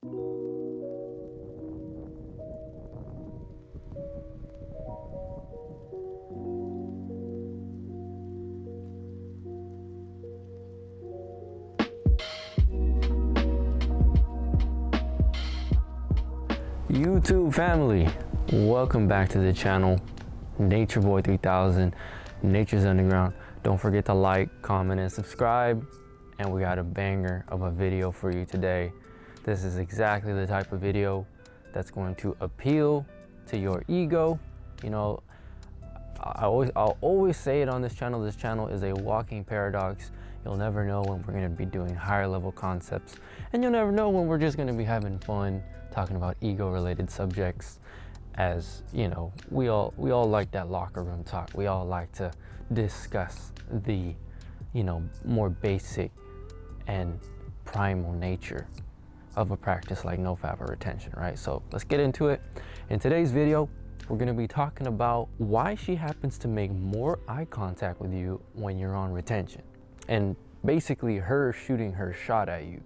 YouTube family, welcome back to the channel. Nature Boy 3000, Nature's Underground. Don't forget to like, comment, and subscribe. And we got a banger of a video for you today. This is exactly the type of video that's going to appeal to your ego. You know, I'll always say it on this channel. This channel is a walking paradox. You'll never know when we're going to be doing higher level concepts, and you'll never know when we're just going to be having fun talking about ego related subjects. As you know, we all like that locker room talk. We all like to discuss the, you know, more basic and primal nature of a practice like NoFap or retention, right? So let's get into it. In today's video, we're going to be talking about why she happens to make more eye contact with you when you're on retention, and basically her shooting her shot at you.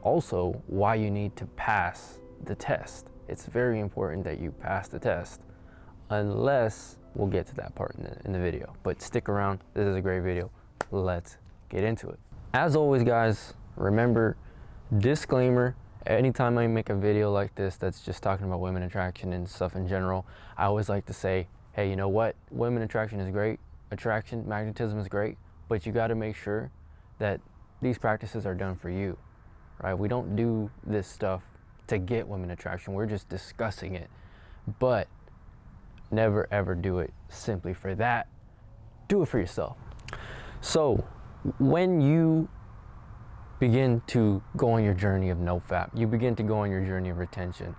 Also, why you need to pass the test. It's very important that you pass the test, unless we'll get to that part in the video. But stick around, this is a great video. Let's get into it. As always, guys, remember, disclaimer, anytime I make a video like this that's just talking about women attraction and stuff in general, I always like to say, hey, you know what? Women attraction is great. Attraction, magnetism is great, but you got to make sure that these practices are done for you, right? We don't do this stuff to get women attraction. We're just discussing it, but never ever do it simply for that. Do it for yourself. So when you begin to go on your journey of NoFap, you begin to go on your journey of retention,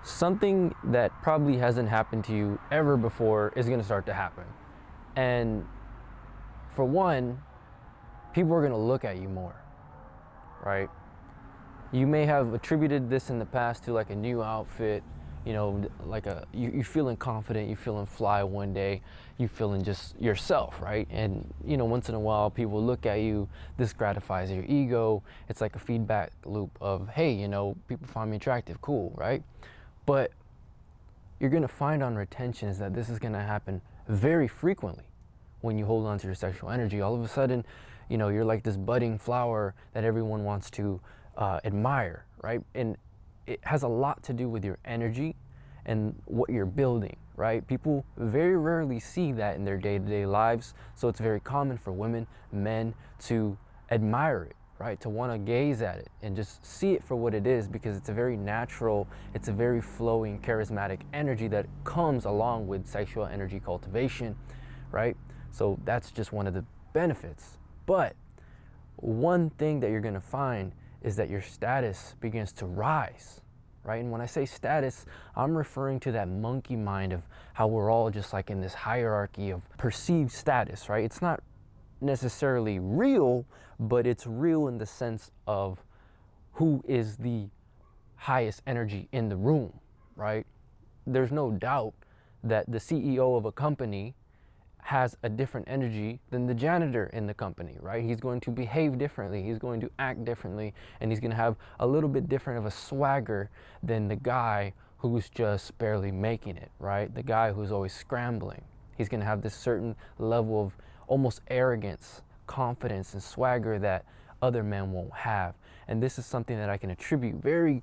something that probably hasn't happened to you ever before is going to start to happen. And for one, people are going to look at you more, right? You may have attributed this in the past to like a new outfit, you know, like you're feeling confident, you're feeling fly one day, you feeling just yourself, right? And you know, once in a while people look at you, this gratifies your ego. It's like a feedback loop of, hey, you know, people find me attractive, cool, right? But you're gonna find on retention is that this is gonna happen very frequently. When you hold on to your sexual energy, all of a sudden, you know, you're like this budding flower that everyone wants to admire, right? And it has a lot to do with your energy and what you're building, right? People very rarely see that in their day-to-day lives, so it's very common for women, men to admire it, right? To want to gaze at it and just see it for what it is, because it's a very natural, it's a very flowing, charismatic energy that comes along with sexual energy cultivation, right? So that's just one of the benefits. But one thing that you're going to find is that your status begins to rise, right? And when I say status, I'm referring to that monkey mind of how we're all just like in this hierarchy of perceived status, right? It's not necessarily real, but it's real in the sense of who is the highest energy in the room, right? There's no doubt that the CEO of a company has a different energy than the janitor in the company, right? He's going to behave differently, he's going to act differently, and he's going to have a little bit different of a swagger than the guy who's just barely making it, right? The guy who's always scrambling. He's going to have this certain level of almost arrogance, confidence, and swagger that other men won't have. And this is something that I can attribute very,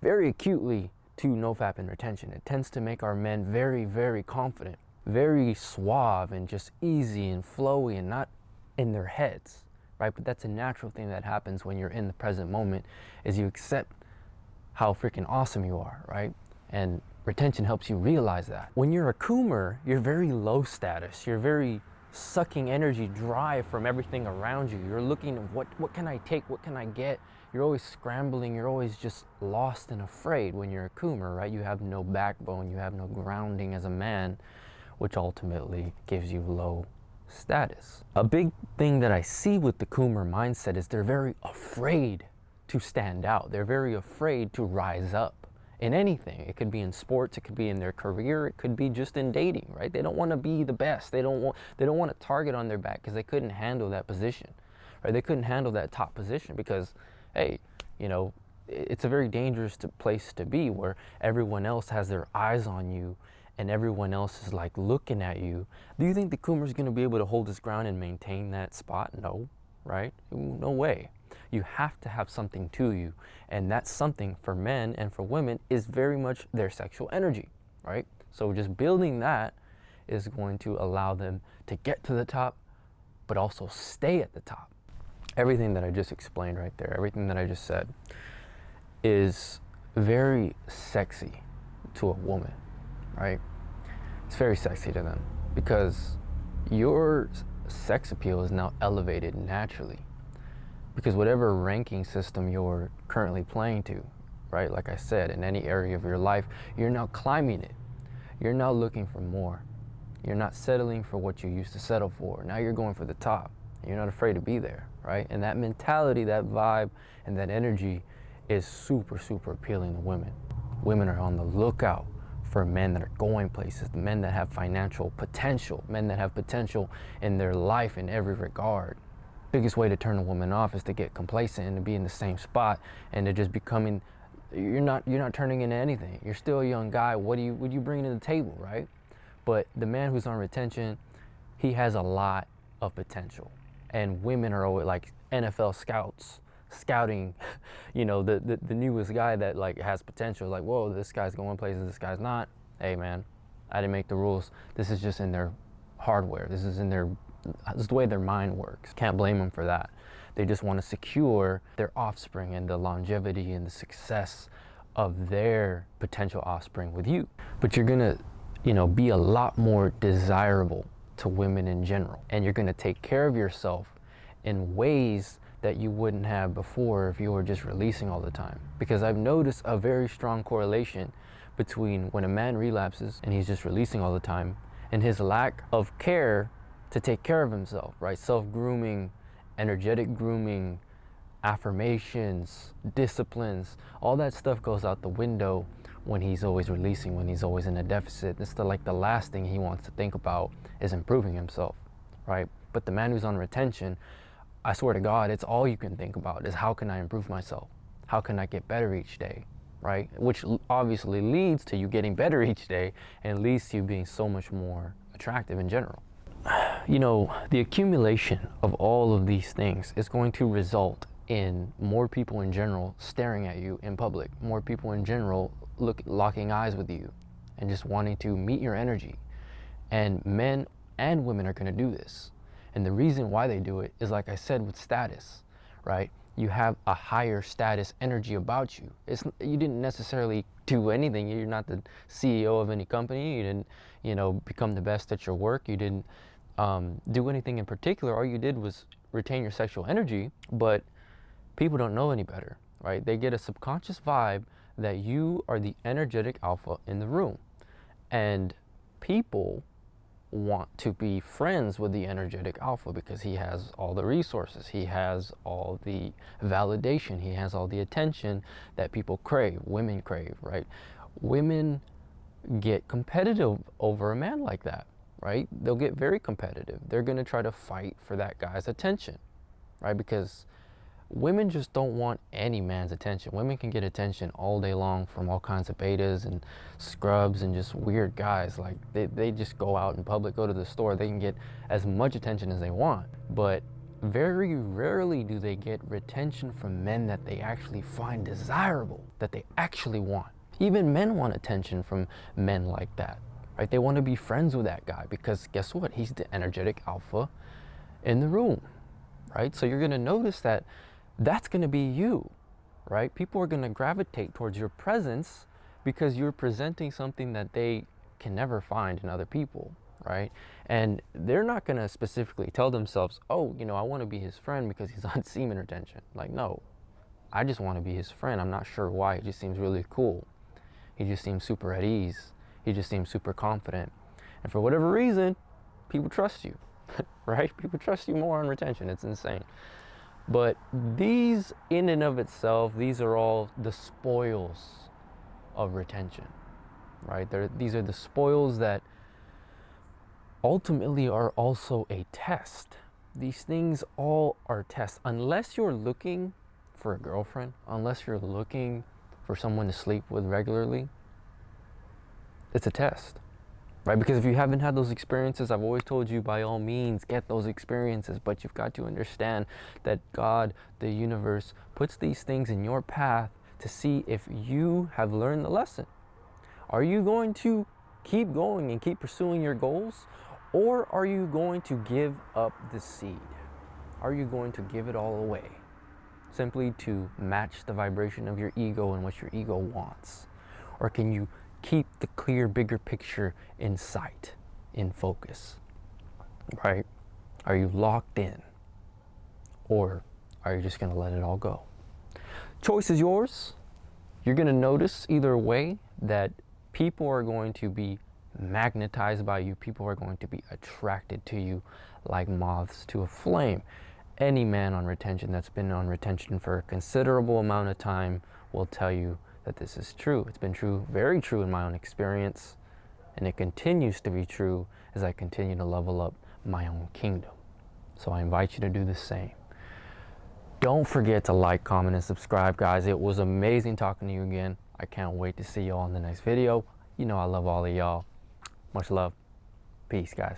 very acutely to NoFap and retention. It tends to make our men very, very confident, very suave and just easy and flowy and not in their heads, right? But that's a natural thing that happens when you're in the present moment, is you accept how freaking awesome you are, right? And retention helps you realize that. When you're a coomer, you're very low status. You're very sucking energy dry from everything around you. You're looking at what can I take? What can I get? You're always scrambling. You're always just lost and afraid when you're a coomer, right? You have no backbone. You have no grounding as a man, which ultimately gives you low status. A big thing that I see with the coomer mindset is they're very afraid to stand out. They're very afraid to rise up in anything. It could be in sports, it could be in their career, it could be just in dating, right? They don't want to be the best. They don't want a target on their back because they couldn't handle that position, right? They couldn't handle that top position because, hey, you know, it's a very dangerous place to be, where everyone else has their eyes on you and everyone else is like looking at you. Do you think the coomer is going to be able to hold his ground and maintain that spot? No, right? No way. You have to have something to you, and that something for men and for women is very much their sexual energy, right? So just building that is going to allow them to get to the top, but also stay at the top. Everything that I just explained right there, everything that I just said, is very sexy to a woman, right? It's very sexy to them because your sex appeal is now elevated naturally, because whatever ranking system you're currently playing to, right, like I said, in any area of your life, you're now climbing it. You're now looking for more. You're not settling for what you used to settle for. Now you're going for the top. You're not afraid to be there, right? And that mentality, that vibe, and that energy is super, super appealing to women. Women are on the lookout for men that are going places, men that have financial potential, men that have potential in their life in every regard. Biggest way to turn a woman off is to get complacent and to be in the same spot and to just becoming, you're not turning into anything. You're still a young guy. What are you bringing to the table, right? But the man who's on retention, he has a lot of potential. And women are always like NFL scouts, scouting, you know, the newest guy that like has potential. Like, whoa, this guy's going places, this guy's not. Hey man, I didn't make the rules. This is just in their hardware. This is the way their mind works. Can't blame them for that. They just want to secure their offspring and the longevity and the success of their potential offspring with you. But you're gonna, you know, be a lot more desirable to women in general. And you're gonna take care of yourself in ways that you wouldn't have before if you were just releasing all the time. Because I've noticed a very strong correlation between when a man relapses and he's just releasing all the time and his lack of care to take care of himself, right? Self-grooming, energetic grooming, affirmations, disciplines, all that stuff goes out the window when he's always releasing, when he's always in a deficit. It's like the last thing he wants to think about is improving himself, right? But the man who's on retention, I swear to God, it's all you can think about is how can I improve myself? How can I get better each day, right? Which obviously leads to you getting better each day and leads to you being so much more attractive in general. You know, the accumulation of all of these things is going to result in more people in general staring at you in public, more people in general locking eyes with you and just wanting to meet your energy. And men and women are going to do this. And the reason why they do it is, like I said, with status, right? You have a higher status energy about you. You didn't necessarily do anything. You're not the CEO of any company. You didn't, you know, become the best at your work. You didn't do anything in particular. All you did was retain your sexual energy, but people don't know any better, right? They get a subconscious vibe that you are the energetic alpha in the room. And people want to be friends with the energetic alpha because he has all the resources, he has all the validation, he has all the attention that people crave, women crave, right? Women get competitive over a man like that, right? They'll get very competitive. They're going to try to fight for that guy's attention, right? Because women just don't want any man's attention. Women can get attention all day long from all kinds of betas and scrubs and just weird guys. Like they just go out in public, go to the store, they can get as much attention as they want. But very rarely do they get retention from men that they actually find desirable, that they actually want. Even men want attention from men like that, right? They want to be friends with that guy because guess what? He's the energetic alpha in the room, right? So you're going to notice that that's going to be you, right? People are going to gravitate towards your presence because you're presenting something that they can never find in other people, right? And they're not going to specifically tell themselves, oh, you know, I want to be his friend because he's on semen retention. Like, no, I just want to be his friend. I'm not sure why. He just seems really cool. He just seems super at ease. He just seems super confident. And for whatever reason, people trust you, right? People trust you more on retention. It's insane. But these, in and of itself, these are all the spoils of retention, right? These are the spoils that ultimately are also a test. These things all are tests. Unless you're looking for a girlfriend, unless you're looking for someone to sleep with regularly, it's a test, right? Because if you haven't had those experiences, I've always told you, by all means, get those experiences. But you've got to understand that God, the universe, puts these things in your path to see if you have learned the lesson. Are you going to keep going and keep pursuing your goals? Or are you going to give up the seed? Are you going to give it all away simply to match the vibration of your ego and what your ego wants? Or can you keep the clear, bigger picture in sight, in focus, right? Are you locked in? Or are you just going to let it all go? Choice is yours. You're going to notice either way that people are going to be magnetized by you. People are going to be attracted to you like moths to a flame. Any man on retention that's been on retention for a considerable amount of time will tell you that this is true. It's been true, very true in my own experience, and it continues to be true as I continue to level up my own kingdom. So I invite you to do the same. Don't forget to like, comment, and subscribe, guys. It was amazing talking to you again. I can't wait to see you all in the next video. You know I love all of y'all. Much love. Peace, guys.